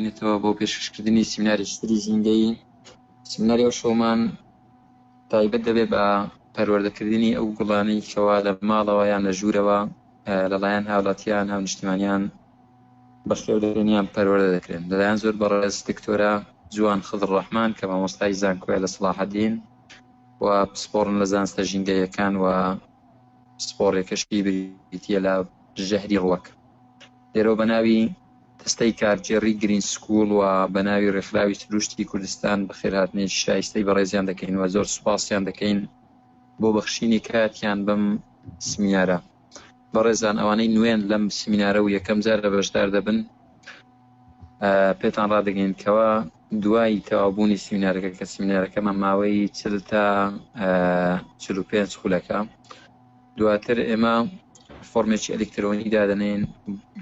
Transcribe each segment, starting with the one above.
بووینێتەوە بۆ پێشکەشکردنی سیمینارێکی زیندەی. سیمیناری ئەو شۆمان تایبەت دەبێت بە پەروەردەکردنی ئەو گوڵانەی کەوا لە ماڵەوە یان لە ژوورەوە لەلایەن هاوڵاتیان هاونیشتیمانیان بەخێوەدەرێنیان پەروەردە دەکرێن. لەلایەن زۆر بەڕێز دکتۆرە جوان خضرڕەحمان کە مامۆستای زانکۆیە لە سەلاحەدین و پسپۆڕن لە زانستە ژینگەیەکان و سپۆڕێکەشی بریتیە لە ژەهری ڕووەک. لێرەوە بە ناوی دەستەی کارگێڕی گرین سکوڵ و بە ناوی ڕێکخراوی سروشتی کوردستان بەخێرهاتنێکی شایستەی بەڕێزیان دەکەین و زۆر سوپاسیان دەکەین بۆ بەخشینی کاتیان بەم سیمینارە. بەڕێزان ئەوانەی نوێن لەم سیمینارە و یەکەم جار لە بەشدار دەبن پێتان ڕادەگەین کەوە دوای تەواوبوونی سیمینارەکە کە سیمینارەکەمان ماوەی 40 تا 45 خولەکە دواتر ئێمە فۆرمێکی ئەلکترۆنی دادەنێن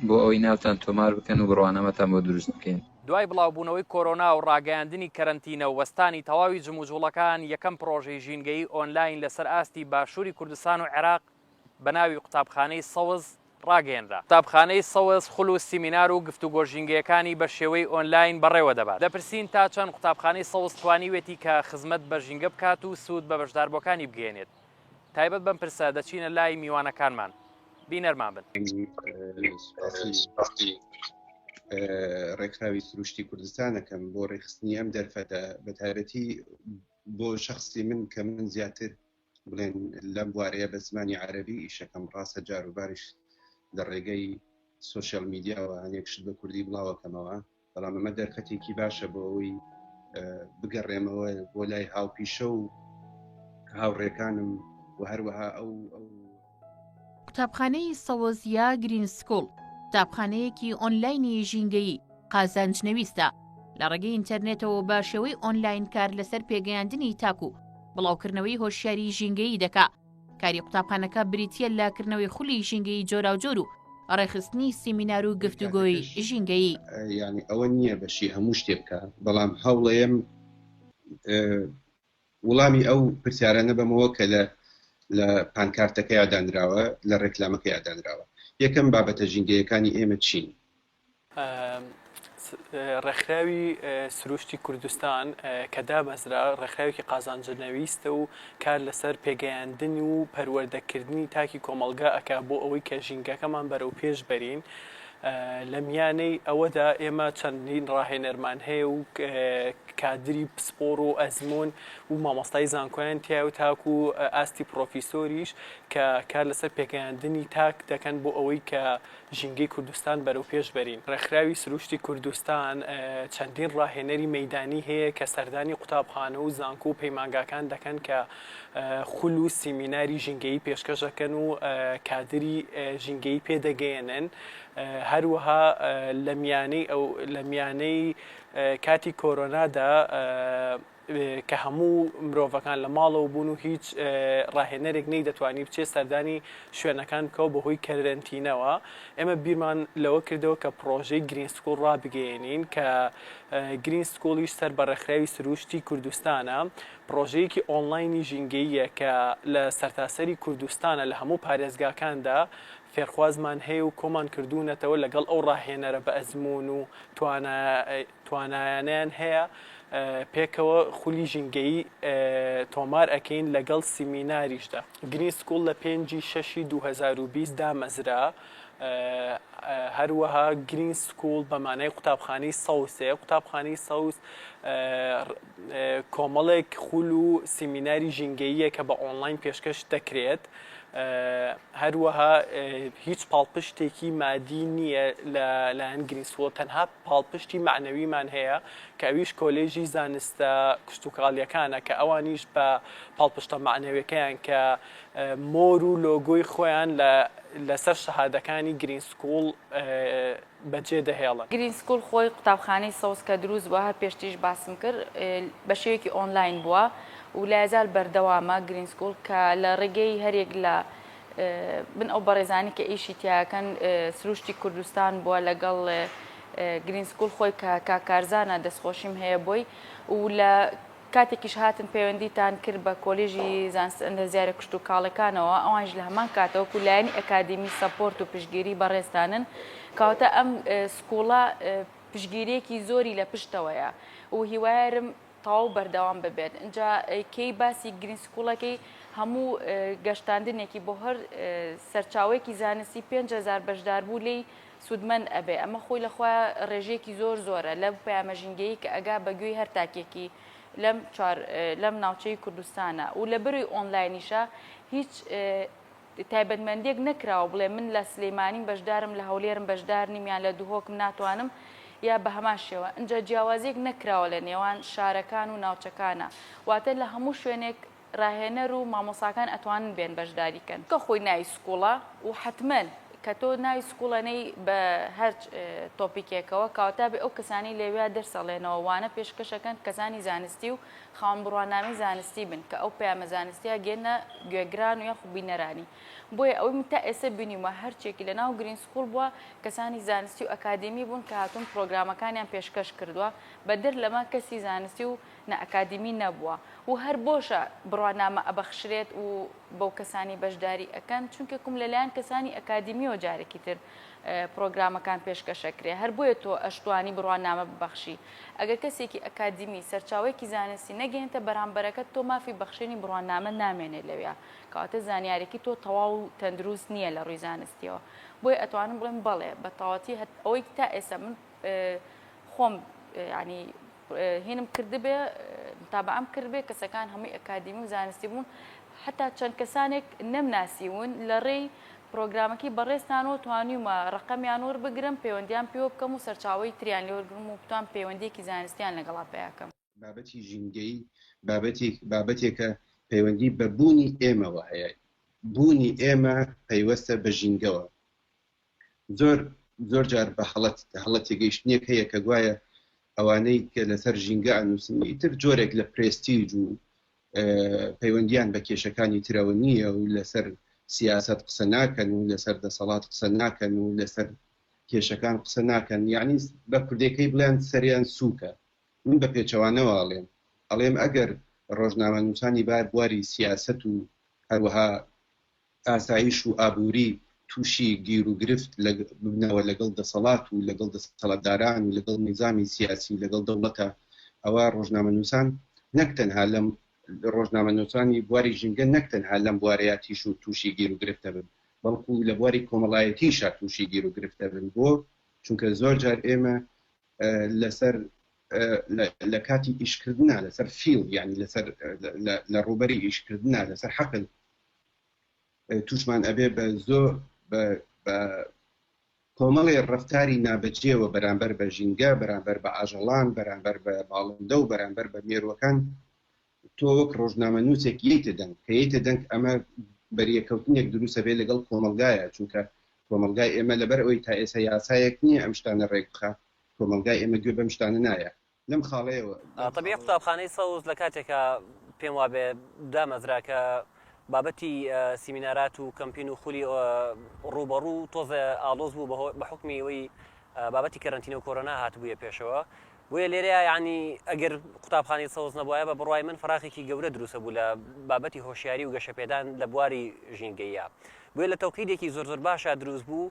بۆ ئەوەی ناوتان تۆمار بکەن و بڕوانەمەتان بۆ دروست بکەین. دوای بڵاوبوونەوەی کۆرۆنا و ڕاگەیاندنی کەرەنتینە و وەستانی تەواوی جموجوڵەکان یەکەم پرۆژەی ژینگەی ئۆنلاین لەسەر ئاستی باشووری کوردستان و عێراق بە ناوی قوتابخانەی سەوز ڕاگەیەنرا. قوتابخانەی سەوز خول و سیمینار و گفتوگۆ ژینگەیەکانی بە شێوەی ئۆنلاین بەڕێوە دەبات. دەپرسین تا چەند قوتابخانەی سەوز توانیوێتی کە خزمەت بە ژینگە بکات و سوود بە بەشداربووەکانی بگەێنێت. تایبەت بەم پرسە دەچینە لای میوانەکانمان. بینەرمان بن. ڕێکخراوی سروشتی کوردستانەکەم بۆ ڕێخستنی ئەم دەرفەتە بە تایبەتی بۆ شخصی من کە من زیاتر بڵێن لەم بوارەیە بە زمانی عەرەبی ئیشەکەم ڕاستە جاروباریش لە ڕێگەی سۆشیال میدیاوە هەنێکشت بە کوردی بڵاوەکەمەوە، بەڵام ئەمە دەرفەتێکی باشە بۆ ئەوەی بگەڕێمەوە بۆ لای هاوپیشە و هاوڕێکانم و هەروەها ئەو قوتابخانەی سەوزیا گرین سکوڵ قوتابخانەیەکی ئۆنلاینی ژینگەیی قازانجنەویستە لە ڕێگەی ئینتەرنێتەوە بە شێوەی ئۆنلاین کار لەسەر پێگەیاندنی تاکو بڵاوکردنەوەی هۆشیاری ژینگەیی دەکا. کاری قوتابخانەکە بریتیە لە کردنەوەی خولی ژینگەیی جۆراوجۆر و ڕێخستنی سیمینار و گفتوگۆی ژینگەیی. یعنی ئەوە نییە بەشی هەموو شتێ بکە، بەڵام هەوڵەیەم وڵامی ئەو پرسیارانە بەمەوە کە لە پانکارتەکە یادانراوە لە ڕێکلامەکە یادانراوە. یەکەم بابەتە ژینگەیەکانی ئێمە چین؟ ڕێکخراوی سروشتی کوردستان کە دامەزرا ڕێکخراوێکی قازانجنەویستە و کار لەسەر پێگەیاندن و پەروەردەکردنی تاکی کۆمەلگا ئەکا بۆ ئەوەی کە ژینگەکەمان بەرەو پێش بەرین. لە میانەی ئەوەدا ئێمە چەندین ڕاهێنەرمان هەیە و کادری پسپۆڕ و ئەزمون و مامۆستای زانکۆیان تیا و تاکو و ئاستی پرۆفیسۆریش کە کار لەسەر پێگەیاندنی تاک دەکەن بۆ ئەوەی کە ژینگەی کوردستان بەرەو پێش بەرین. ڕێکخراوی سروشتی کوردستان چەندین ڕاهێنەری مەیدانی هەیە کە سەردانی قوتابخانە و زانکۆ و پەیمانگاکان دەکەن کە خول و سیمیناری ژینگەیی پێشکەش دەکەن و کادری ژینگەیی پێدەگەێنن. هەروەها لە میانەی کاتی کۆرۆنادا کە هەموو مرۆڤەکان لە ماڵەوە بوون و هیچ ڕاهێنەرێک نەی دەتوانی بچێت سەردانی شوێنەکان بکەوە بەهۆی کەرەنتینەوە. ئێمە بیرمان لەوە کردەوە کە پرۆژەی گرین سکوڵ ڕابگەێنین کە گرین سکوڵیش سەر بە ڕێکخراوی سروشتی کوردستانە. پرۆژەیەکی ئۆنلاینی ژینگەییە کە لە سەرتاسەری کوردستانە لە هەموو پارێزگاکاندا فێرخوازمان هەیە و کۆمان کردوونەتەوە لەگەڵ ئەو ڕاهێنەرە بە ئەزمون و توانایانیان هەیە پێکەوە خولی ژینگەیی تۆمار ئەکەین لەگەڵ سیمیناریشدا. گرین سکوڵ لە 5/6/2020 دامەزرا. هەروەها گرین سکوڵ بەمانای قوتابخانەی سەوزێ. قوتابخانەی سەوز کۆمەڵێک خول و سیمیناری ژینگەییە کە بە ئۆنلاین پێشکەش دەکرێت. هەروەها هیچ پاڵپشتێکی مادی نییە لەلایەن گرین سکوڵ، تەنها پاڵپشتی معنەویمان هەیە کە ئەویش کۆلێژی زانستە کشتوکاڵیەکانە کە ئەوانیش بە پاڵپشتە معنەویەکەیان کە مۆر و لۆگۆی خۆیان لەسەر شەهادەکانی گرین سکوڵ بەجێ دەهێڵن. گرین سکوڵ خۆی قوتابخانەی سەوز کە دروست بووە هەر پێشتیش باسم کرد بە شێوەیەکی ئۆنلاین بووە و لە هەزار بەردەوامە گرین سکوڵ کە لە ڕێگەی هەرێک لە بن ئەو بەڕێزانی کە ئیشی تیاکەن سروشتی کوردستان بووە لەگەڵ گرین سکوڵ خۆی کە کارزانە دەستخۆشیم هەیە بۆی و لە کاتێکیش هاتن پەیوەندیتان کرد بە کۆلێژی زیارە کشتوکاڵەکانەوە ئەوانش لە هەمان کاتەوە لایەنی ئەکادمی سەپۆرت و پشتگیری بەڕێستانن کەواتە ئەم سکوڵە پشگیرێکی زۆری لە پشتەوەیە و هیوارم تەواو بەردەوام ببێت. اینجا کەی باسی گرین سکوڵەکەی هەموو گەشتاندنێکی بۆ هەر سەرچاوێکی زانستی 5,000 بەشدار بوو لی سوودمەند ئەبێ. ئەمە خۆی لەخوا ڕێژێکی زۆرە لەم پەیامەژینگەیی کە ئەگا بەگوێی هەر تاکێکی لەم ناوچەی کوردستانە و لە بەروی ئۆنلاینیشە هیچ تایبەتمەندێک نەکراوە بڵێ من لە سلەیمانی بەشدارم لە هەولێرم بەشدار نیمیان لە دووهۆکم ناتوانم یا بە هەمان شێوە. اینجا جیاوازێک نەکراوە لە نێوان شارەکان و ناوچەکانە واتە لە هەموو شوێنێک ڕاهێنەر و مامۆساکان ئەتوانن بێن بەشداریکەن کە خۆی ناوی سکوڵە و حتمەن کە تۆ ناوی سکوڵەنەی بە هەر تۆپیکێکەوە کاوتا بێ ئەو کەسانی لێوێ دەرسەڵێنەوە وانە پێشکەشەکەن کەسانی زانستی و خاوەن بڕوانامەی زانستی بن کە ئەو پەیامە زانستیە گێنە گوێگران و یا خوبینەرانی. بۆیە ئەوەی من تا ئێستا بینیمە هەرچێکی لە ناو گرین سکوڵ بووە کەسانی زانستی و ئەکادمی بوون کە هاتوون پرۆگرامەکانیان پێشکەش کردووە بەدەر لەمە کەسی زانستی و نە ئەکادمی نەبووە و هەر بۆشە بڕوانامە ئەبەخشرێت و بەو کەسانی بەشداری ئەەکەن چونکە کوم لەلایەن کەسانی ئەکادمیەوە جارێکی تر پرۆگرامەکان پێشکەشەکرێ هەر بۆیە تۆ ئەشتوانی بڕوانامە ببەخشی. ئەگەر کەسێکی ئەکادمی سەرچاوێکی زانستی نەگەێنێتە بەرامبەرەکەت تۆ مافی بەخشێنی بڕوانامە نامێنێت لەوێ کەواتە زانیارێکی تۆ تەواو تەندروست نییە لە ڕووی زانستیەوە. بۆیە ئەتوانم بڵێم بەڵێ بە تەواوەتی ئەوەی تا ئێستا من خۆم ینی هێنم کردبێ تابعام کردبێ کەسەکان هەمووی ئەکادمی و زانستی بوون حتا چەند کەسانێک نەمناسیون لە ڕێی پرۆگرامەکەی بەڕێستانەوە توانیمە ڕقەمیان وەربگرم پەیوەندیان پێوە بکەم و سەرچاوی تریان لێوەرگرم و بتوان پەیوەندێکی زانستیان لەگەڵا پێیاکەم. بابەتی ژینگەی بابەتێکە پەیوەندی بە بوونی ئێمەوە هەیە. بوونی ئێمە پەیوەستە بە ژینگەوە. زۆر جار بە هەڵە تێگەیشتنێک هەیە کە گوایە ئەوانەی کە لەسەر ژینگە ئەنووسنی تر جۆرێک لە پرێستیج و پەیوەندیان بە کێشەکانی ترەوە نییە و لەسەر سیاست قسە ناکەن و لەسەر دەسەڵات قسە ناکەن و لەسەر کێشەکان قسە ناکەن یعنی بە کوردەکەی بڵێن سەریان سووکە. من بە پێچەوانەوە ئەڵێم ئەگەر ڕۆژنامەنووسانی بواری سیاست و هەروەها ئاسایش و ئابووری تووشی گیر و گرفت ببنەوە لەگەڵ دەسەڵات و لەگەڵ دەسەڵاتداران و لەگەڵ نظامی سیاسی لەگەڵ دەوڵەتە ئەوە ڕۆژنامەنووسان نەکتەنها لەم ڕۆژنامەنووسانی بواری ژینگە نەکتەنها لەم بوارەیەتیش و تووشی گیر و گرفتە بن بەڵکو لە بواری کۆمەڵایەتیشە تووشی گیر و گرفتە بن بۆ چونکە زۆر جار ئێمە لەسەر لە کاتی ئیشکردنا لەسەر فیل یعنی لە ڕوبەری ئیشکردنا لەسەر حەقل توشمان ئەبێ بە زۆر بە کۆمەڵی ڕفتاری نابەجێەوە بەرامبەر بە ژینگە بەرامبەر بە ئاژەڵان بەرامبەر بە باڵندە و بەرامبەر بە مێرووەکان تۆ وەک ڕۆژنامەنووسێک یەیتە دەنگ کە یەیتە دەنگ ئەمە بەریەکەوتنێک دروستە بێ لەگەڵ کۆمەلگایە چونکە کۆمەلگای ئێمە لەبەر ئەوەی تا ئێستا یاسایەک نییە ئەم شتانە ڕێک بخە کۆمەلگای ئێمە گوێ بەم شتانە نایە لەم خاڵەیەوە. طبیعی قوتابخانەی سەوز لە کاتێکە پێم وابێ دامەزراکە بابەتی سیمینارات و کەمپین و خولی ڕوبەڕوو تۆزە ئالۆز بوو بە حکمی ئەوەی بابەتی کەرەنتینە و کۆرۆنا هاتبوویە پێشەوە بۆیە لێرەیە یعنی ئەگەر قوتابخانەی سەوز نەبووایە بە بڕوای من فراخێکی گەورە دروستە بوو لە بابەتی هۆشیاری و گەشەپێدان لە بواری ژینگەیە بۆیە لە تەوقیدێکی زۆر باشە دروست بوو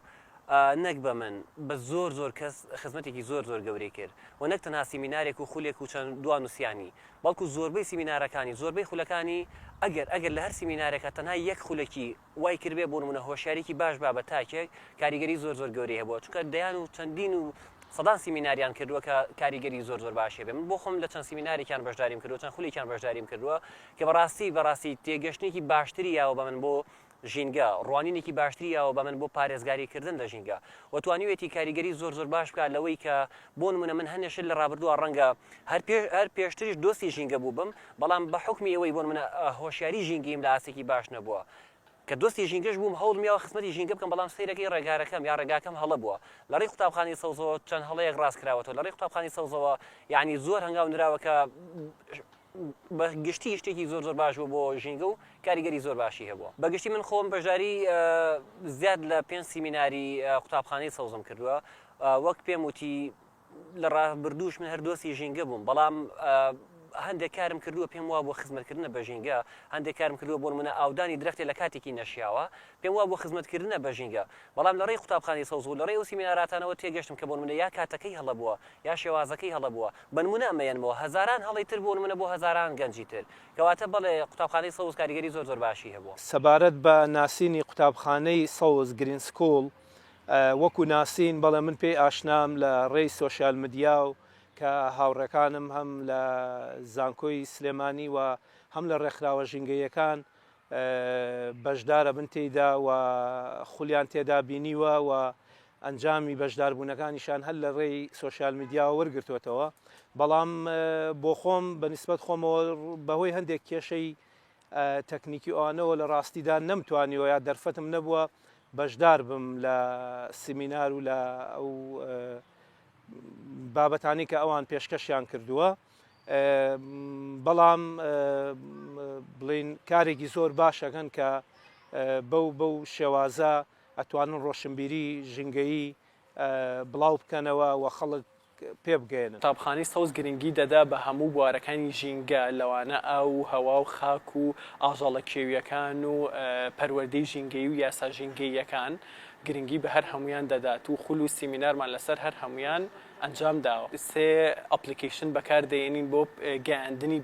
نەک بە من بە زۆر کەس خزمەتێکی زۆر گەورەی کرد و نەک تەنها سیمینارێک و خولێک و چەند دوان نووسیانی بەڵکو زۆربەی سیمینارەکانی زۆربەی خولەکانی ئەگەر لە هەر سیمینارێکە تەنها یەک خولەکی وای کردبێ بۆ نمونە هۆشیارێکی باش بە تاکێک کاریگەری زۆر گەورەی هەبووە چونکە دەیان و چەندین و سەدان سیمیناریان کردووە کە کاریگەری زۆر باشێ بێ من بۆ خۆم لە چەند سیمینارێکیان بەشداریم کردووە چەند خولێکیان بەشداریم کردووە کە بەڕاستی تێگەشتێکی باشتری یاوە بە من بۆ ژینگە ڕوانینێکی باشتری یاوە بە من بۆ پارێزگاریکردن لە ژینگە و توانیوێتی کاریگەری زۆر باش بکات لەوەی کە بۆ نمونە من هەنێشت لە ڕابردووە ڕەنگە هەر پێشتریش دۆستی ژینگە بوو بم بەڵام بە حکمی ئەوەی بۆ منە هۆشیاری ژینگەیم لە ئاسێکی باش نەبووە کە دۆستی ژینگەش بووم هەوڵمیەوە خزمەتی ژینگە بکەم بەڵام سەیرەکەی ڕێگارەکەم یا ڕێگاکەم هەڵە بووە لە ڕێی قوتابخانەی سەوزەوە چەند هەڵەیەک ڕاستکراوەتەوە لە ڕێی قوتابخانەی سەوزەوە یعنی زۆر هەنگاو نراوە کە بە گشتی شتێکی زۆر باش بوو بۆ ژینگە و کاریگەری زۆر باشی هەبووە بەگشتی من خۆم بەژاری زیاد لە 5 سیمیناری قوتابخانەی سەوزم کردووە وەک پێم وتی لە ڕابردووش من هەر دۆستی ژینگە بووم بەڵام هەندێک کارم کردووە پێم وا بۆ خزمەتکردنە بە ژینگە هەندێک کارم کردووە بۆ منە ئاودانی درەختێ لە کاتێکی نەشیاوە پێم وا بۆ خزمەتکردنە بە ژینگە بەڵام لە ڕێی قوتابخانەی سەوز و لە ڕێی و سیمیناراتانەوە تێگەشتم کە بۆ منە یا کاتەکەی هەڵەبووە یا شێوازەکەی هەڵەبووە بنمونە ئەمەیەنەوە هەزاران هەڵی تر بۆ منە بۆ هەزاران گەنجی تر کەواتە بەڵێ قوتابخانەی سەوز کاریگەری زۆر زۆر باشی هەبووە سەبارەت بە ناسینی قوتابخانەی سەوز گرین سکوڵ وەکو ناسین بەڵێ من پێی ئاشنام لە ڕێی سۆشیال مدیا و کە هاوڕەکانم هەم لە زانکۆی سلێمانی و هەم لە ڕێکخراوە ژینگەیەکان بەشدارە بن تێیدا و خولیان تێدا بینیوە و ئەنجامی بەشداربوونەکانیشان هەر لە ڕێی سۆشیال میدیا وەرگرتوێتەوە بەڵام بۆ خۆم بەنسبەت خۆمەوە بەهۆی هەندێک کێشەی تەکنیکی ئەوانەوە لە ڕاستیدا نەمتوانیەوە یا دەرفەتم نەبووە بەشدار بم لە سیمینار و لە ئەو بابەتانی کە ئەوان پێشکەشیان کردووە بەڵام بڵین کارێکی زۆر باشەکەن کە بەو شێوازە ئەتوانن ڕۆشنبیری ژینگەیی بڵاو بکەنەوە و خەڵک پێ بگەێنن قوتابخانەی سەوز گرنگی دەدا بە هەموو بوارەکانی ژینگە لەوانە ئەو هەوا و خاک و ئاژەڵە کێویەکان و پەروەردەی ژینگەی و یاسا ژینگەییەکان گرنگی بە هەر هەمویان دەدات و خول و سیمینارمان لەسەر هەر هەمویان ئەنجام داوە سێ ئەپلیکیشن بەکاردێنین بۆ گەیاندنی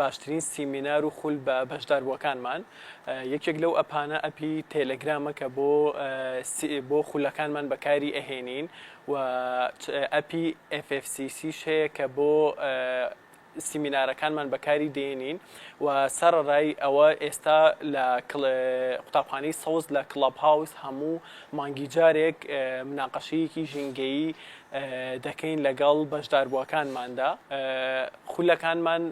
باشترین سیمینار و خول بە بەشداربووەکانمان یەکێک لەو ئەپانە ئەپی تێلەگرامە کە بۆ خولەکانمان بەکاری ئەهێنین و ئەپی FFCC هەیە کە بۆ سیمینارەکانمان بەکاری دێنین و سەرڕای ئەوە ئێستا لە قوتابخانەی سەوز لە کڵاب هاوس هەموو مانگی جارێک مناقەشەیەکی ژینگەیی دەکەین لەگەڵ بەشداربووەکانماندا خولەکانمان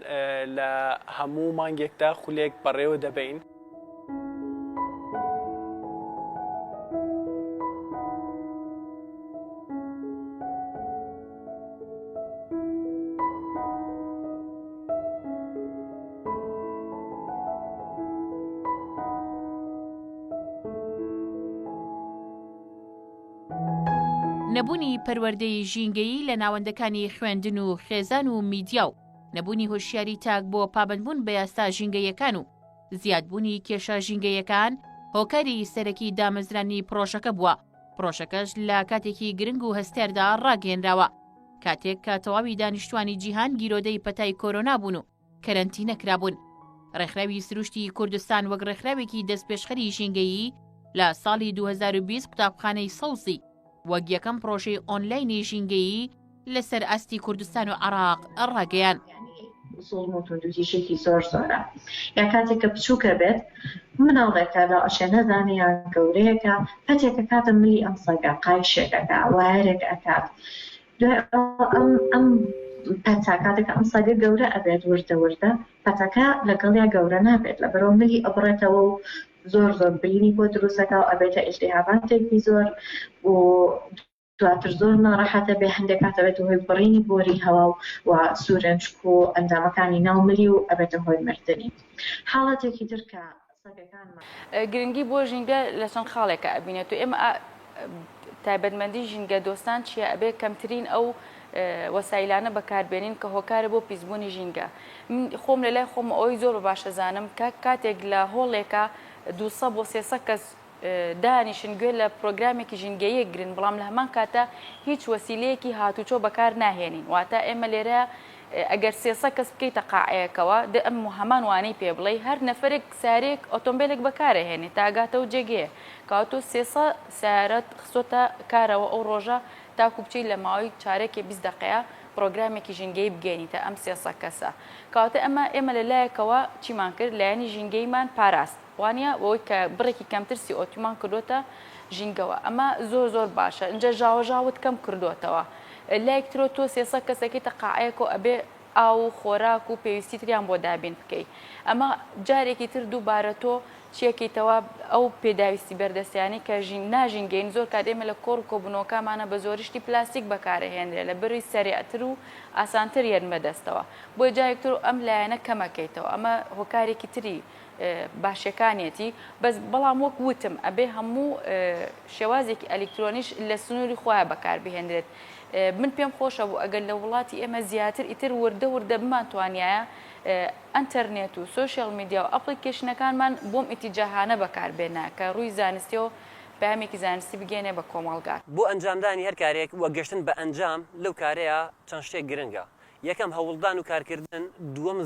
لە هەموو مانگێکدا خولێک بەڕێوە دەبین. نەبوونی پەروەردەی ژینگەیی لە ناوەندەکانی خوێندن و خێزان و میدیا و نەبوونی هۆشیاری تاک بۆ پابندبوون بە یاستا ژینگەیەکان و زیادبوونی کێشە ژینگەیەکان هۆکاری سەرەکی دامەزرانی پرۆژەکە بووە. پرۆژەکەش لە کاتێکی گرنگ و هەستێردا ڕاگەێنراوە کاتێک کە تەواوی دانیشتوانی جیهان گیرۆدەی پەتای کۆرۆنا بوون و کەرەنتی نەکرابوون. ڕێکخراوی سروشتی کوردستان وەک ڕێکخراوێکی دەستپێشخەری ژینگەیی لە ساڵی 2020 قوتابخانەی سەوزی وەک یەکەم پرۆژەی ئۆنلاینی ژینگەیی لەسەر ئەستی کوردستان و عێراق ڕاگەیاند. زۆڵم و توندوتیشێکی زۆر زۆرە یا کاتێک کە بچووکە بێت مناڵێکە لە ئەشێ نەزانیان گەورەیەکە پەتێکە کاتە ملی ئەم سەگە قایشێکەکە وایرێک ئەکات ئەم پەتا کاتێکە ئەم سەگە گەورە ئەبێت وردە پەتەکە لەگەڵیا گەورە نابێت لە بەرەو ملی ئەبڕێتەوە و زۆر برینی بۆ دروستەکە و ئەبێتە ئیلتیهاباتێکی زۆر و دواتر زۆر ناڕەحەتە بێ هەندێک کاتەبێت هۆی بڕینی بۆری هەوا و سوورنجک و ئەندامەکانی ناوملی و ئەبێتە هۆی مردنی. حاڵەتێکی ترکە سەگەکانمان گرنگی بۆ ژینگە لە چەند خاڵێکە ئەبینێت و ئێمە تایبەتمەندی ژینگە دۆستان چیە ئەبێ کەمترین ئەو وەسایلانە بەکاربێنین کە هۆکارە بۆ پیسبوونی ژینگە. خۆم لە لای خۆم ئەوی زۆر باشەزانم کە کاتێک لە هۆڵێکە 200 بۆ 300 کەس دانیشن گوێ لە پرۆگرامێکی ژینگەیە گرن بەڵام لە هەمان کاتە هیچ وەسیلەیەکی هاتوچۆ بەکار ناهێنین واتە ئێمە لێرە ئەگەر 300 کەس بکەیتە قاعەیەکەوە ئەم هەمان وانەی پێ بڵێ هەر نەفرێک سارێک ئۆتۆمبیلێک بەکارەهێنێت تاگاتە و جێگەیە کاتۆ 300 سیارەت خسۆتە کارەوە ئەو ڕۆژە تاکو بچیت لە ماوەی چارێکی 20 دقەیە پرۆگرامێکی ژینگەی بگەینیتە ئەم 300 کەسە کاتە ئێمە لە لایەکەوە چیمان کرد لایەنی ژینگەیمان پاراست وانە ئەوەی کە بڕێکی کەمترسی ئۆتیمان کردوتە ژینگەوە ئەمە زۆر باشە اینجا ژاوەژاوت کەم کردوتەوە لایەکترۆ تۆ 300 کەسەکەیتە قاعەیەکۆ ئەبێ ئاو خۆراک و پێویستی تریان بۆ دابین بکەیت ئەمە جارێکی تر دووبارە تۆ چیەکەیتەوە ئەو پێداویستی بەردەستیانی کە ناژینگەین زۆر کاتێمە لە کۆڕ کۆبنەوەکانمانە بە زۆریشتی پلاستیک بەکارهێنرێت لە بڕی سەریعتر و ئاسانتر یەنمە دەستەوە بۆی جایەکتر ئەم لایەنە کەمەکەیتەوە ئەمە هۆکارێکی تری باشەکانێتی بەس بەڵام وەک وتم ئەبێ هەموو شێوازێکی ئەلکترۆنیش لە سنووری خۆیان بەکاربهێنرێت من پێم خۆشە بوو ئەگەر لە وڵاتی ئێمە زیاتر ئیتر وردە بمانتوانایە ئەنتەرنێت و سۆشیال میدیا و ئەپلیکیشنەکانمان بۆم ئیتیجاهانە بەکاربێنە کە ڕووی زانستیەوە پامێکی زانستی بگەێنێ بە کۆمەڵگات بۆ ئەنجامدانی هەر کارێک وە گەشتن بە ئەنجام لەو کارەیە چەند شتێک گرنگە یەکەم هەوڵدان و کارکردن دووەم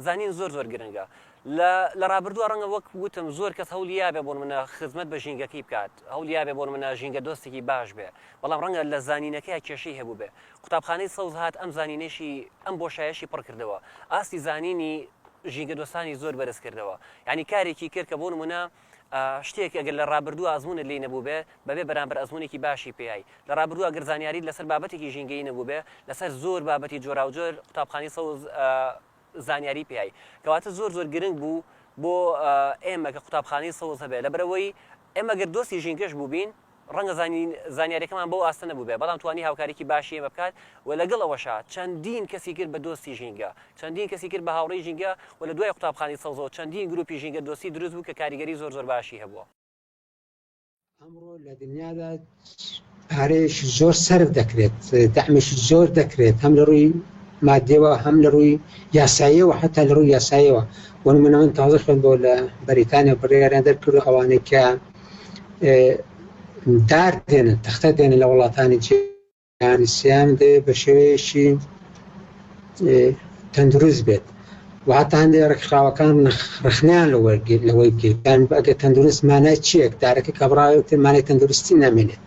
زانین زۆر گرنگە لە ڕابردووە ڕەنگە وەک وتم زۆر کەس هەوڵیابێ بۆن منە خزمەت بە ژینگەکەی بکات هەوڵیابێ بۆن منە ژینگە دۆستێکی باش بێ بەڵام ڕەنگە لە زانینەکەی کێشەی هەبوو بێ قوتابخانەی سەوز هات ئەم زانینێشی ئەم بۆشایەشی پڕ کردەوە ئاستی زانینی ژینگە دۆستانی زۆر بەرز کردەوە یعنی کارێکی کرد کە بۆ نمونە شتێک ئەگەر لە ڕابردوو ئازمونت لێ نەبوو بێ بەبێ بەرامبەر ئەزمونێکی باشی پێایی لە ڕابردوو ئەگەر زانیاری لەسەر بابەتێکی ژینگەی نەبوو بێ لەسەر زۆر بابەتی جۆراوجۆر قوتابخانەی سەوز زانیاری پێایی کەواتە زۆر گرنگ بوو بۆ ئێمە کە قوتابخانەی سەوز هەبێ لەبەرەوەی ئێمە گەر دۆستی ژینگەش بوو بین ڕەنگە زانیاریەکەمان بۆ ئاستە نەبوو بێ بەڵام توانی هاوکارێکی باشی ئێمە بکات و لەگەڵ ئەوەشا چەندین کەسی کرد بە دۆستی ژینگە چەندین کەسی کرد بە هاوڕێی ژینگە و لە دوای قوتابخانەی سەوزەوە چەندین گروپی ژینگە دۆستی دروست بوو کە کاریگەری زۆر باشی هەبووە ئەمڕۆ لە دنیادا پارەیەش زۆر سەرف دەکرێت دەعمێش زۆر دەکرێت هەم لە ڕووی مادیەوە هەم لە ڕووی یاساییەوە حتا لە ڕووی یاساییەوە ومنە من تازە خوێن بۆ لە بەریتانیا بڕیاریان دەرکرد ئەوانەی کە دار دێنن تەختە دێنن لە وڵاتانی جیهانی سیام دێ بە شێوەیەکی تەندروست بێت و هەتا هەندێک ڕێکخراوەکان ڕخنیان لەوەی بگیران ئەگە تەندروست مانای چیەک دارەکە کە بڕاوێتتر مانای تەندروستی نامێنێت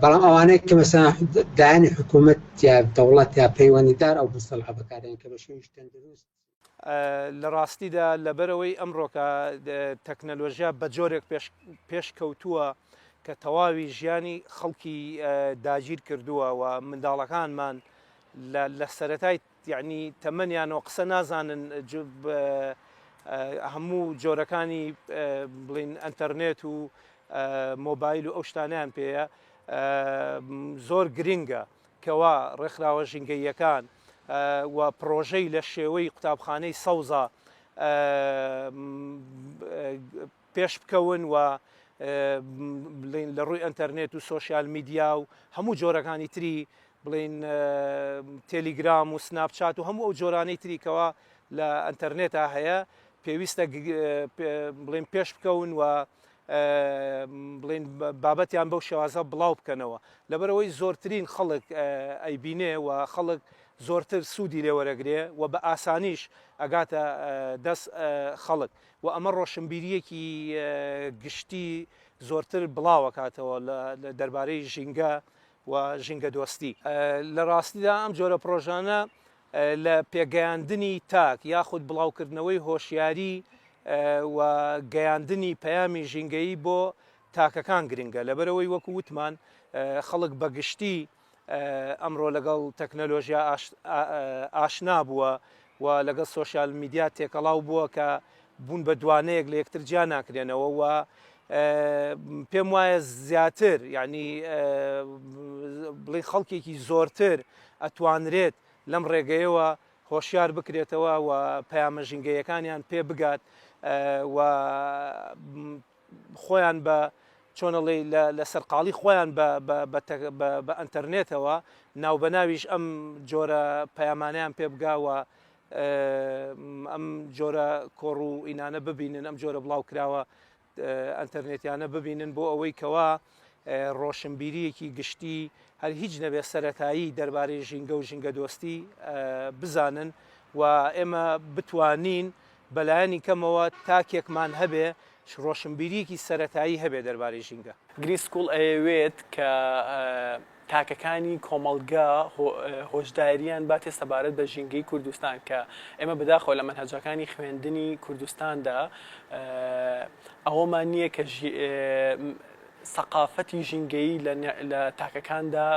بەڵام ئەوانەیە کە مەسەڵەن دایانی حکوومەت یا دەوڵەت یا پەیوەندیدار ئەو مستەڵحە بەکارێن کە بە شێوەیەکی تەندروست لە ڕاستیدا لەبەرەوەی ئەمڕۆکە تەکنەلۆژیا بە جۆرێک پێشکەوتووە کە تەواوی ژیانی خەڵکی داگیر کردووە و منداڵەکانمان لە سەرەتای یعنی تەمەنیانەوە قسە نازانن هەموو جۆرەکانی بڵین ئەنتەرنێت و مۆبایل و ئەو شتانیان پێەیە زۆر گرنگە کەوا ڕێکخراوە ژینگەییەکان و پرۆژەی لە شێوەی قوتابخانەی سەوزە پێش بکەون و بڵین لە ڕووی ئەنتەرنێت و سۆشیال میدیا و هەموو جۆرەکانی تری بڵین تێلیگرام و سناپچات و هەموو ئەو جۆرانەی تریکەوە لە ئەنتەرنێتە هەیە پێویستە بڵین پێش بکەون و بڵین بابەتیان بەو شێوازە بڵاو بکەنەوە لەبەرەوەی زۆرترین خەڵک ئەیبینێ و خەڵک زۆرتر سوودی لێوەرەگرێ و بە ئاسانیش ئەگاتە دەست خەڵک و ئەمە ڕۆشنبیریەکی گشتی زۆرتر بڵاوە کاتەوە لە دەربارەی ژینگە و ژینگە دۆستی لە ڕاستیدا ئەم جۆرە پرۆژانە لە پێگەیاندنی تاک یاخود بڵاوکردنەوەی هۆشیاری و گەیاندنی پەیامی ژینگەیی بۆ تاکەکان گرنگە لەبەرەوەی وەکو وتمان خەڵک بەگشتی ئەمڕۆ لەگەڵ تەکنەلۆژیا ئاشنا بووە و لەگەڵ سۆشیال میدیا تێکەڵاو بووە کە بوون بە دوانەیەک لە یەکتر جیا ناکرێنەوە و پێم وایە زیاتر یعنی بڵێ خەڵکێکی زۆرتر ئەتوانرێت لەم ڕێگەیەوە هۆشیار بکرێتەوە و پەیامە ژینگەیەکانیان پێ بگات و خۆیان بە چۆنەڵێ لە سەرقاڵی خۆیان بە ئەنتەرنێتەوە ناوبەناویش ئەم جۆرە پەیامانیان پێ بگاوە ئەم جۆرە کۆڕ و ئینانە ببینن ئەم جۆرە بڵاو کراوە ئەنتەرنێتیانە ببینن بۆ ئەوەی کەوا ڕۆشنبیریەکی گشتی هەر هیچ نەبێت سەرەتایی دەربارەی ژینگە و ژینگە دۆستی بزانن و ئێمە بتوانین بەلایەنی کەمەوە تاکێکمان هەبێ ڕۆشنبیریەکی سەرەتایی هەبێ دەربارەی ژینگە گرین سکوڵ ئەوێت کە تاکەکانی کۆمەڵگا هۆشداریان باتێ سەبارەت بە ژینگەی کوردستان کە ئێمە بەداخۆ لە مەنهەجەکانی خوێندنی کوردستاندا ئەوەمان نییە کە سەقافەتی ژینگەیی لە تاکەکاندا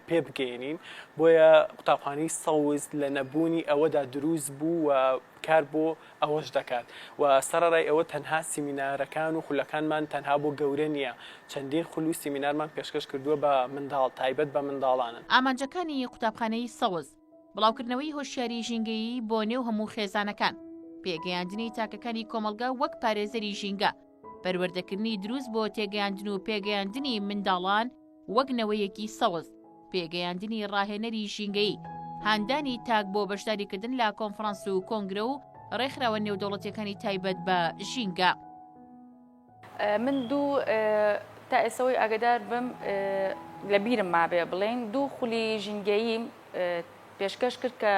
پێ بگەێنین بۆیە قوتابخانەی سەوز لە نەبوونی ئەوەدا دروست بوو و کار بۆ ئەوەش دەکات و سەرڕای ئەوە تەنها سیمینارەکان و خولەکانمان تەنها بۆ گەورە نییە چەندین خول و سیمینارمان پێشکەش کردووە بە منداڵ تایبەت بە منداڵانن. ئامانجەکانی قوتابخانەی سەوز بڵاوکردنەوەی هۆشیاری ژینگەیی بۆ نێو هەموو خێزانەکان، پێگەیاندنی تاکەکانی کۆمەلگا وەک پارێزەری ژینگە، پەروەردەکردنی دروست بۆ تێگەیاندن و پێگەیاندنی منداڵان وەک نەوەیەکی سەوز، پێگەیاندنی ڕاهێنەری ژینگەیی، هاندانی تاک بۆ بەشداریکردن لە کۆنفرانس و کۆنگرە و ڕێکخراوە نێودەوڵەتیەکانی تایبەت بە ژینگە. من دوو تا ئێسەوەی ئاگدار بم لە بیرم مابێ بڵێن دوو خولی ژینگەیی پێشکەش کرد کە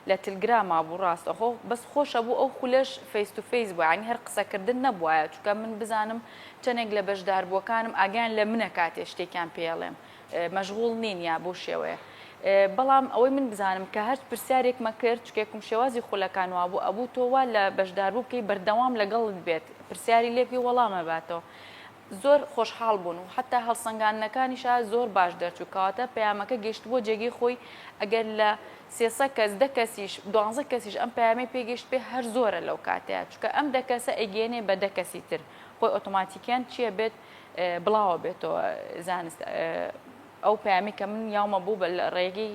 لە تلگراما بوو ڕاستەخۆ بەس خۆشە بوو ئەو خولەش فیس تو فیس بوو، ینی هەر قسەکردن نەبووایە چونکە من بزانم چەندێک لە بەشداربووەکانم ئاگیان لە منە کاتێ شتێکیان پێڵێم مەشغوڵ نین یا بۆ شێوەیە. بەڵام ئەوەی من بزانم کە هەر پرسیارێکمە کرد چکێکم شێوازی خولەکان وابوو ئەبوو تۆوا لە بەشداربوو بکەی بەردەوام لەگەڵت بێت پرسیاری لێپی وەڵامە باتەوە. زۆر خۆشحاڵ بوون و حتا هەڵسەنگاندنەکانیشا زۆر باش دەرچووکەواتە پەیامەکە گەشت بۆ جێگەی خۆی ئەگەر لە 300 کەس 10 کەسیش 12 کەسیش ئەم پەیامی پێگەشت پێ هەر زۆرە لەو کاتەیە چونکە ئەم 10 کەسە ئەگەێنێ بە 10 کەسی تر خۆی ئۆتۆماتیکیان چییە بێت بڵاوە بێتەوە زانست ئەو پەیامی کە من یاومە بوو بە ڕێگەی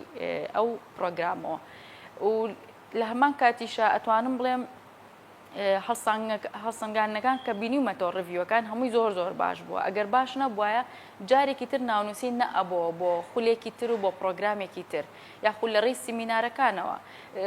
ئەو پرۆگرامەوە و لە هەمان کاتیشە ئەتوانم بڵێم هەڵسەنگاندنەکان کە بینیومەتەوە ڕڤیوەکان هەمووی زۆر زۆر باش بووە ئەگەر باش نەبووایە جارێکی تر ناونووسی نەئەبەوە بۆ خولێکی تر و بۆ پرۆگرامێکی تر یاخود لە ڕێی سیمینارەکانەوە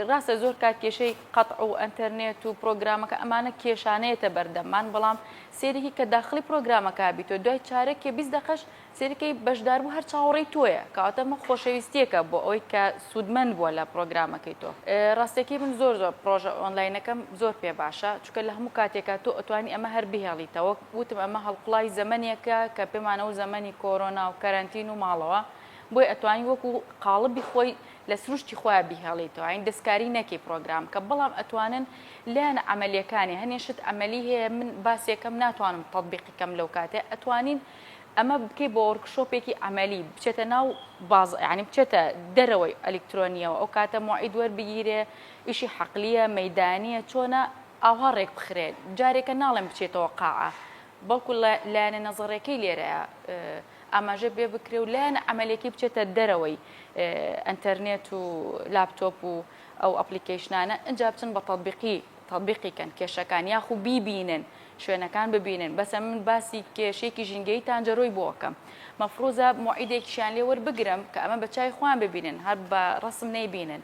ڕاستە زۆر کات کێشەی قەتع و ئەنتەرنێت و پرۆگرامەکە ئەمانە کێشانەیەتە بەردەمان بەڵام سێرێکی کە داخلی پرۆگرامەکە بیتۆ دوای چارەکێ 20 دقەش سێرەکەی بەشداربوو هەر چاوەڕێی تۆیە کەواتە مە خۆشەویستیەکە بۆ ئەوەی کە سوودمەند بووە لە پرۆگرامەکەی تۆ. ڕاستێکی من زۆر زۆر پرۆژە ئۆنلاینەکەم زۆر پێ باشە چونکە لە هەموو کاتێکە تۆ ئەتوانی ئەمە هەر بهێڵیتەوە وتم ئەمە هەڵقوڵای زەمەنێکە کە پێمانەوە زەمەنی کۆرۆنا و کەرەنتین و ماڵەوە بۆی ئەتوانی وەکو قاڵبی خۆی لە سروشتی خۆیان بهێڵیتەوە ئاین دەستکاری نەکەی پرۆگرام کە بەڵام ئەتوانن لایەنە عەمەلیەکانی هەنێشت عەمەلی هەیە من باسێکەم ناتوانم تەطبیقیکەم لەو کاتێ ئەتوانین ئەمە بکەی بۆ وەرکشۆپێکی عەمەلی بچێتە ناو باز ینی بچێتە دەرەوەی ئەلکترۆنیەوە ئەو کاتە موعید وەربگیرێ ئیشی حەقلیە مەیدانیە چۆنە ئاوا ڕێک بخرێت جارێکە ناڵێم بچێتەوە قاعە بەڵکو لایەنە نەزەڕێکەی لێرەیە ئاماژە بێ بکرێ و لایەنە عەمەلێکی بچێتە دەرەوەی ئەنتەرنێت و لاپتۆپ و ئەو ئەپلیکیشنانە ئەنجا بچن بە تەطبیقیکەن کێشەکان یاخو بیبینن شوێنەکان ببینن بەسە من باسی کێشێکی ژینگەی تانجەرۆی بۆکەم مەفروزە موعیدێکیشیان لێ وەربگرم کە ئەمە بە چای خۆیان ببینن هەر بە ڕسم نەیبینن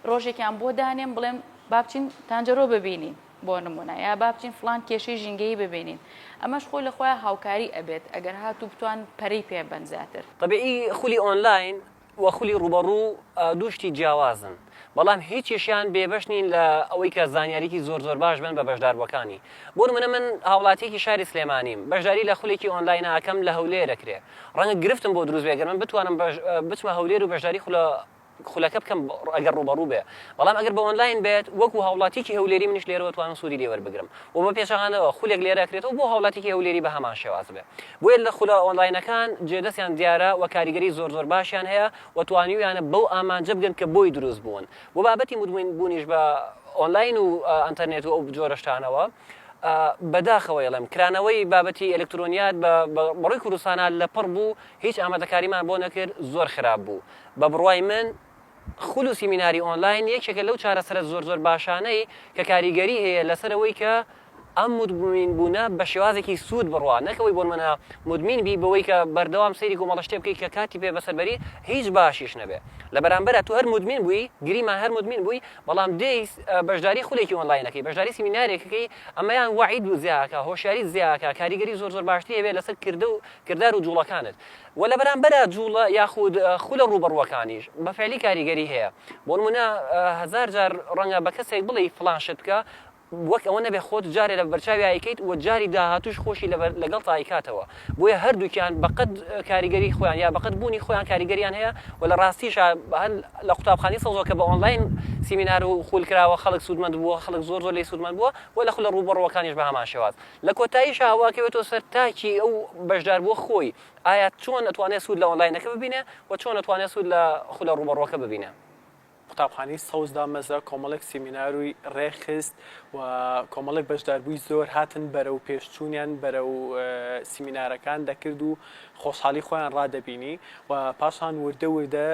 ڕۆژێکیان بۆ دانێم بڵێم با بچین تانجەرۆ ببینین بۆ نمونە یا با بچین فلان کێشەی ژینگەی ببینین ئەمەش خۆی لە خۆیان هاوکاری ئەبێت ئەگەر هاتوو بتوان پەرەی پێ بەنزاتر. طبیعی خولی ئۆنلاین و خولی ڕوبەڕوو دووشتی جیاوازن بەڵام هیچیشیان بێبەش نین لە ئەوەی کە زانیاریکی زۆر زۆر باش بن بە بەشداربووەکانی. بۆ نمونە من هاوڵاتیەکی شاری سلێمانیم بەشداری لە خولێکی ئۆنلاین ئەکەم لە هەولێر دەکرێ ڕەنگە گرفتم بۆ دروست بێگەر من بتوانم بچمە هەولێر و بەشداری خولەکە بکەم ئەگەر ڕوبەڕوو بێ بەڵام ئەگەر بە ئۆنلاین بێت وەکو هاوڵاتیکی هەولێری منیش لێرەوە توانم سوودی لێ وەربگرم و بە پێشەوانەوە خولێک لێرە کرێتەوە بۆ هاوڵاتیکی هەولێری بە هەمان شێواز بێ بۆیە لە خولە ئۆنلاینەکان جێدەستیان دیارە و کاریگەری زۆر زۆر باشیان هەیە و توانیویانە بەو ئامانجە بگەن کە بۆی دروست بوون بۆ بابەتی مدمن بوونیش بە ئۆنلاین و ئەنتەرنێت و ئەو جۆرەشتانەوە بەداخەوە ئەڵێم کرانەوەی بابەتی ئەلکترۆنیات بەڕووی کوردستانە لەپڕ بوو هیچ ئامادەکاریمان بۆ نەکرد زۆر خراپ بوو بە بڕوای من خول و سیمیناری ئۆنلاین یەکێکە لەو چارەسەرە زۆر زۆر باشانەی کە کاریگەری هەیە لەسەرەوەی کە ئەم مدمین بوونە بە شێوازێکی سوود بڕوا نەکەوەی بۆ منە مدمین بی بەوەی کە بەردەوام سەیری کۆمەڵە شتێ بکەی کە کاتی پێ بەسەربەری هیچ باشیش نەبێ لە بەرامبەرە تو هەر مدمین بووی گریمان هەر مدمین بووی بەڵام دەی بەشداری خولێکی ئۆنلاینەکەی بەشداری سیمینارێکەکەی ئەمەیان وعید و زیاکە هۆشیاری زیاکە کاریگەری زۆر زۆر باشتری هەبێ لەسەر کردار و جوڵەکانت و لە بەرامبەرە جوڵە یاخود خولە ڕوبەڕوەکانیش بەفعلی کاریگەری هەیە بۆ نمونە هەزار جار ڕەنگە بە کەسێک بڵێ فڵان شت بکە وەک ئەوە نەبێ خۆت جارێ لە بەرچاوی ئایکەیت و جاری داهاتوش خۆشی لەگەڵ تایکاتەوە بۆیە هەردووکیان بەقەد کاریگەری خۆیان یا بەقەد بوونی خۆیان کاریگەریان هەیە و لە ڕاستیش لە قوتابخانەی سەوزەوە کە بە ئۆنلاین سیمینار و خولکراوە خەڵک سوودمەند بووە خەڵک زۆر زۆر لی سوودمەند بووە و لە خولە ڕوبەڕوەکانیش بە هەمان شێواز لە کۆتاییش هاواکەوێتەوە سەر تاکی ئەو بەشدار بووە خۆی ئایا چۆن ئەتوانێت سوود لە ئۆنلاینەکە ببینێ و چۆن ئەتوانێت سوود لە خولە ڕوبەڕوەکە ببینێ. قوتابخانەی سەوزدا مەزرا کۆمەڵێک سیمیناروی ڕێخست و کۆمەڵێک بەشداربووی زۆر هاتن بەرەو پێشچوونیان بەرەو سیمینارەکان دەکرد و خۆشحاڵی خۆیان ڕادەبینی و پاشان وردە وردە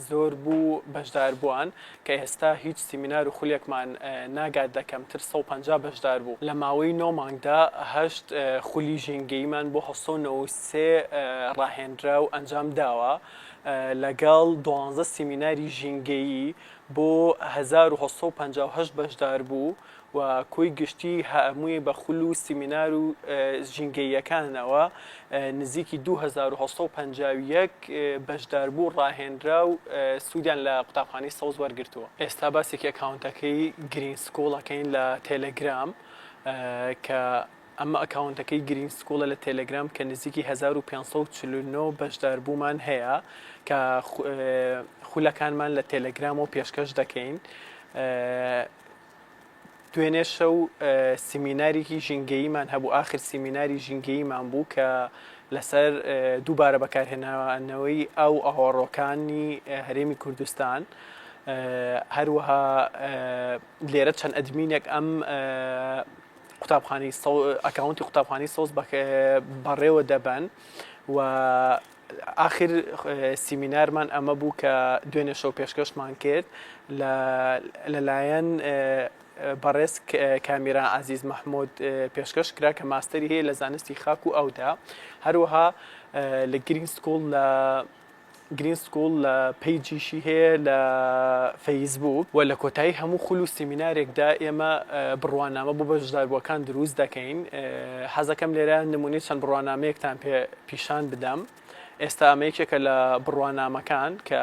زۆر بوو بەشداربووان کە ئێستا هیچ سیمینار و خولێکمان ناگات دەکەمتر 150 بەشدار بوو لە ماوەی 9 مانگدا 8 خولی ژینگەیمان بۆ 1993 ڕاهێنرا و ئەنجام داوە لەگەڵ 12 سیمیناری ژینگەیی بۆ 1958 بەشدار بوو و کۆی گشتی هەمووی بە خول و سیمینار و ژینگەییەکانەوە نزیکی 2751 بەشدار بوو ڕاهێنرا و سوودیان لە قوتابخانەی سەوز وەرگرتووە. ئێستا باسێکی ئەکاونتەکەی گرین سکۆڵەکەین لە تێلەگرام کە ئەمە ئەکاونتەکەی گرین سکۆڵە لە تێلەگرام کە نزیکی 1549 بەشدار بوومان هەیە کە خولەکانمان لە تێلەگرام و پێشکەش دەکەین. دوێنێ شەو سیمینارێکی ژینگەییمان هەبوو ئاخر سیمیناری ژینگەییمان بوو کە لەسەر دووبارە بەکارهێنانەوەی ئەو ئاهۆڕۆکانی هەرێمی کوردستان هەروەها لێرە چەند ئەدمینێک ئەم قوتابخانەی ئەکاونتی قوتابخانەی سەوز بەڕێوە دەبن و آخر سیمینارمان ئەمە بوو کە دوێنێ شەو پێشکەشمان کرد لەلایەن بەڕێز کامیران عزیز محمود پێشکەش کرا کە ماستەری هەیە لە زانستی خاک و ئەودا هەروەها لە گرین سکۆڵ لە پیجیشی هەیە لە فەیسبوک و لە کۆتایی هەموو خول و سیمینارێکدا ئێمە بڕوانامە بۆ بەشداربووەکان دروست دەکەین. حەزەکەم لێرە نمونەی چەند بڕوانامەیەکتان پیشان بدەم. ئێستا ئەمەیەکێکە لە بڕوانامەکان کە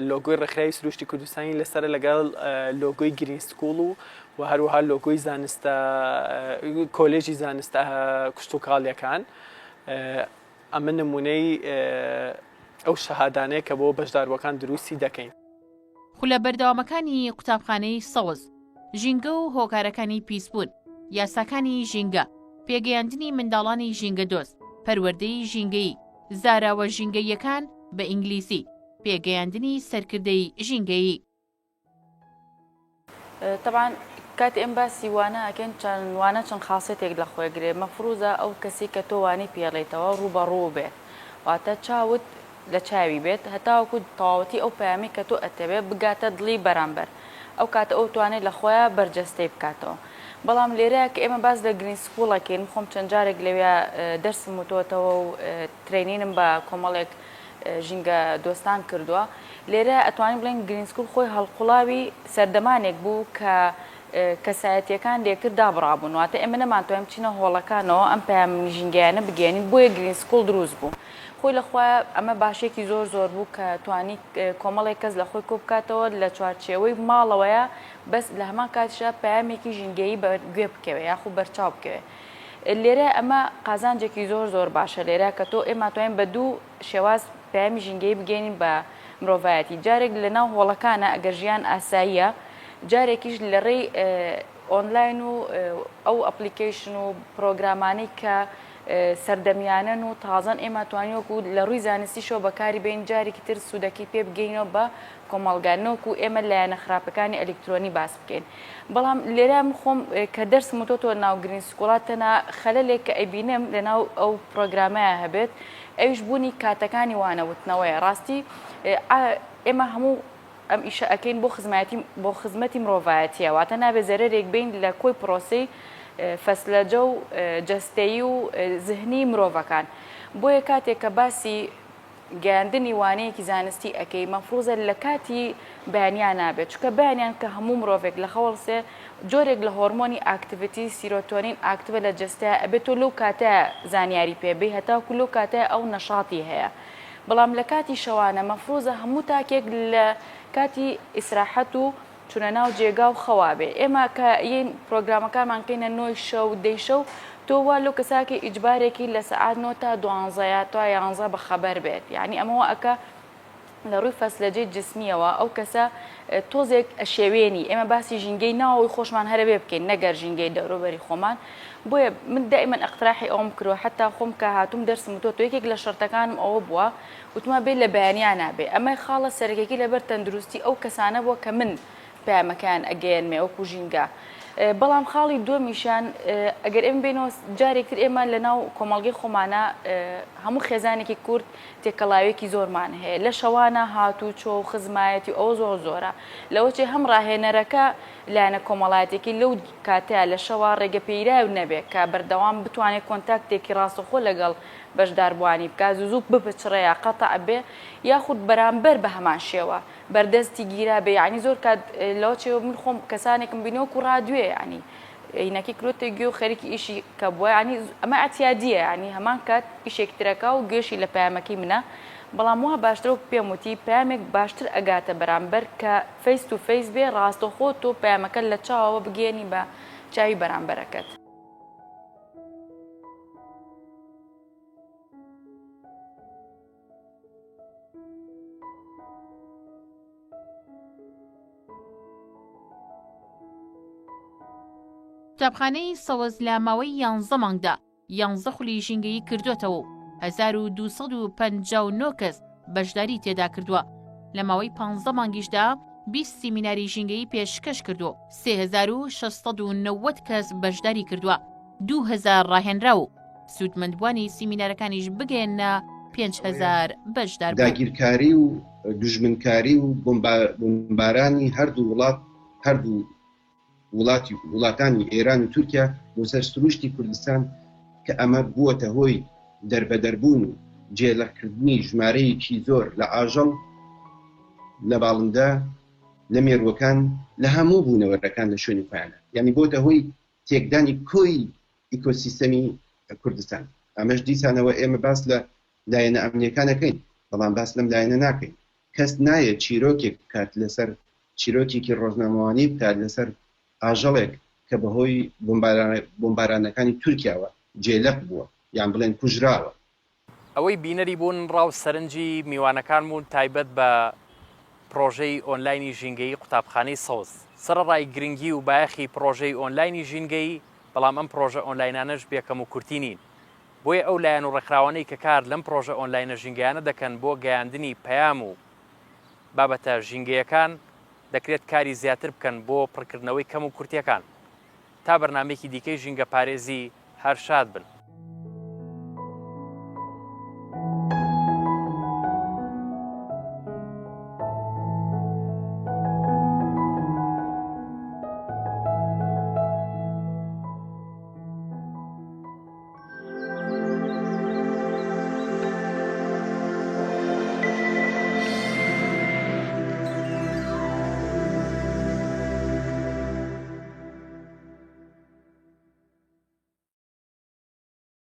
لۆگۆی ڕێکخراوی سروشتی کوردستانی لەسەر لەگەڵ لۆگۆی گرین سکۆڵ و هەروەها لۆگۆی زانستە کۆلێژی زانستە کشتوکاڵیەکان. ئەمە نمونەی ئەو شەهادانەیە کە بۆ بەشداربووەکان دروستی دەکەین. خولە بەردەوامەکانی قوتابخانەی سەوز، ژینگە و هۆکارەکانی پیسبوون، یاساکانی ژینگە، پێگەیاندنی منداڵانی ژینگە دۆست، پەروەردەی ژینگەیی، زاراوە ژینگەییەکان بە ئینگلیزی، پێگەیاندنی سەرکردەی ژینگەیی. طبعاً کات ئێم باسی وانە ئەکەن چەند وانە چەند خاصێتێک لە خۆی گرێ مەفروزە ئەو کەسی کە تۆ وانی پێڵێتەوە ڕوبەڕوو بێت واتە چاوت لە چاوی بێت هەتاوەکو تەواوەتی ئەو پەیامی کە تۆ ئەتەوێت بگاتە دڵی بەرامبەر ئەو کاتە ئەو توانێت لە خۆیان بەرجەستەی بکاتەوە. بەڵام لێرەیە کە ئێمە باز لە گرین سکوڵەکەین خۆم چەند جارێک لەوێ دەرسم وتۆتەوە و ترێنینم بە کۆمەڵێک ژینگە دۆستان کردووە. لێرە ئەتوانین بڵێن گرین سکوڵ خۆی هەڵقوڵاوی سەردەمانێک بوو کە کەسایەتیەکان لێکرد دابڕابوون واتە ئێمە نەمانتوانین بچینە هۆڵەکانەوە ئەم پەیامی ژینگەیانە بگەێنین بۆیە گرین سکوڵ دروست بوو. خۆی لەخوا ئەمە باشێکی زۆر بوو کە توانی کۆمەڵێک کەس لە خۆی کۆبکاتەوە لە چوارچێوەی ماڵەوەیە بەس لە هەمان کاتیشە پەیامێکی ژینگەیی بەگوێ بکەوێ یاخو بەرچاو بکەوێ. لێرە ئەمە قازانجێکی زۆر باشە لێرە کە تۆ ئێمە توانین بە دوو شێواز پەیامی ژینگەیی بگەێنین بە مرۆڤایەتی. جارێک لەناو هۆڵەکانە ئەگەر ژیان ئاساییە جارێکیش لە ڕێی ئۆنلاین و ئەو ئەپلیکیشن و پرۆگرامانەی کە سەردەمیانن و تازان ئێمە توانیوەکو لە ڕووی زانستیشەوە بەکاری بین جارێکی تر سوودەکەی پێ بگەینەوە بە کۆمەڵگانەوەکو ئێمە لایەنە خراپەکانی ئەلکترۆنی باس بکەین. بەڵام لێرە خۆم کە دەرسم وتۆتەوە ناو گرین سکوڵاتەنە خەلەلێک کە ئەبینم لەناو ئەو پرۆگرامەیە هەبێت ئەویش بوونی کاتەکانی وانەوتنەوەیە. ڕاستی ئێمە هەموو ئەم ئیشە ئەەکەین بۆ خزمەتی مرۆڤایەتیە واتە نابێ زەرەرێک بین لە کۆی پرۆسی فەسلەجە و جەستەیی و زهنی مرۆڤەکان. بۆیە کاتێک کە باسی گەیاندنی وانەیەکی زانستی ئەەکەی مەفروزە لە کاتی بەیانیان نابێت چکە بەیانیان کە هەموو مرۆڤێک لە خەوڵسێ جۆرێک لە هۆرمۆنی ئاکتیڤیتی سیرۆتۆنین ئاکتیڤە لە جەستەیە ئەبێت تۆ لەو کاتە زانیاری پێبێ هەتاکو لەو کاتە ئەو نەشاتی هەیە. بەڵام لە کاتی شەوانە مەفروزە هەموو تاکێک لە کاتی ئیسراحەت و چونە ناو جێگا و خەوابێ. ئێمە کە یەن پرۆگرامەکانمان کەینە 9 شەو 10 شەو تۆ وا لەو کەساکی ئیجبارێکی لە سەعات 9 تا 12 تا 11 بەخەبەر بێت. یعنی ئەمەوە ئەکە لە ڕووی فەسلەجەی جسمیەوە ئەو کەسە تۆزێک شێوێنی ئێمە باسی ژینگەی ناوەوەی خۆشمان هەرەبێ بکەین نەگەر ژینگەی دەوروبەری خۆمان بۆیە من دائما اقتراحی ئەوم کردووە حتا خۆم کە هاتووم دەرسم تۆ یەکێک لە شەرتەکانم ئەوە بووە وتما بێت لە بەیانیان نابێ ئەمە خاڵە سەرەکیی لەبەر تەندروستی ئەو کەسانە بووە کە من پامەکان ئەگەێنمێ وەکو ژینگە بەڵام خاڵی دووەمیشان ئەگەر ئێمە بینەوە جارێکتر ئێمە لە ناو کۆمەڵگەی خۆمانە هەموو خێزانێکی کورد تێکەڵاوێکی زۆرمان هەیە لە شەوانە هاتوو چۆ و خزمایەتی ئەو زۆرە لەوەچێ هەم ڕاهێنەرەکە لایەنە کۆمەڵایەتێکی لەو کاتەیە لە شەوە ڕێگەپێیراو نەبێت کە بەردەوام بتوانێت کۆنتاکتێکی ڕاستەخۆ لەگەڵ بەشداربوانی بکات زوو بپچڕەیە قەتە بێ یاخود بەرامبەر بە هەمان شێوە بەردەستی گیرا بێ یعنی زۆر کات لەوە چێوە من خۆم کەسانێکم بینەوەکو ڕادوێ ینی عینەکی کلۆتە گوێ و خەریکی ئیشی کە بووە ینی ئەمە ئەتیادیە ینی هەمان کات ئیشێکترەکە و گوێشی لە پامەکەی منە بەڵام وە باشترە پێم وتی پامێک باشتر ئەگاتە بەرامبەر کە فەیس تو فەیس بێ ڕاستەخۆ تۆ پامەکە لە چاوەوە بگێنی بە چاوی بەرامبەرەکەت. قوتابخانەی سەوەز لە ماوەی 11 مانگدا 11 خولی ژینگەیی کردوێتەوە و 1259 کەس بەشداری تێدا کردووە لە ماوەی 15 مانگیشدا 20 سیمیناری ژینگەیی پێشکەش کردو 3690 کەس بەشداری کردووە 2000 ڕاهێنرا و سوودمەندبوانی سیمینارەکانیش بگەێنە 5000 بەشدار داگیرکاری و دژمنکاری و بۆمبارانی هەردوو وڵاتانی ئێران و تورکیا بۆ سەر سروشتی کوردستان کە ئەمە بووەتە هۆی دەربەدەربوون و جێلەکردنی ژمارەیەکی زۆر لە ئاژەڵ لە باڵندا لە مێرووەکان لە هەموو بوونەوەرەکان لە شوێنی خۆیانە یعنی بۆتە هۆی تێکدانی کۆی ئیکۆسیستەمی کوردستان ئەمەش دیسانەوە ئێمە باس لە لایەنە ئەمنیەکانەکەین بەڵام باس لەم لایەنە ناکەین کەس نایە چیرۆکێک کات لەسەر چیرۆکێکی ڕۆژنامەوانی بکات لەسەر ئاژەڵێک کە بەهۆی بۆمبارانەکانی تورکیاوە جێلەق بووە یان بڵێن کوژراوە. ئەوەی بینەری بوون ڕاو سەرنجی میوانەکان بوون تایبەت بە پرۆژەی ئۆنلاینی ژینگەیی قوتابخانەی سەوز سەرڕای گرنگی و بایەخی پرۆژەی ئۆنلاینی ژینگەیی بەڵام ئەم پرۆژە ئۆنلاینانەش بێکەم و کورتی نین بۆیە ئەو لایەن و ڕێکخراوانەی کە کار لەم پرۆژە ئۆنلاینە ژینگەیانە دەکەن بۆ گەیاندنی پەیام و بابەتە ژینگەیەکان دەکرێت کاری زیاتر بکەن بۆ پڕکردنەوەی کەم و کورتیەکان تا بەرنامەیەکی دیکەی ژینگە پارێزی هەر شاد بن.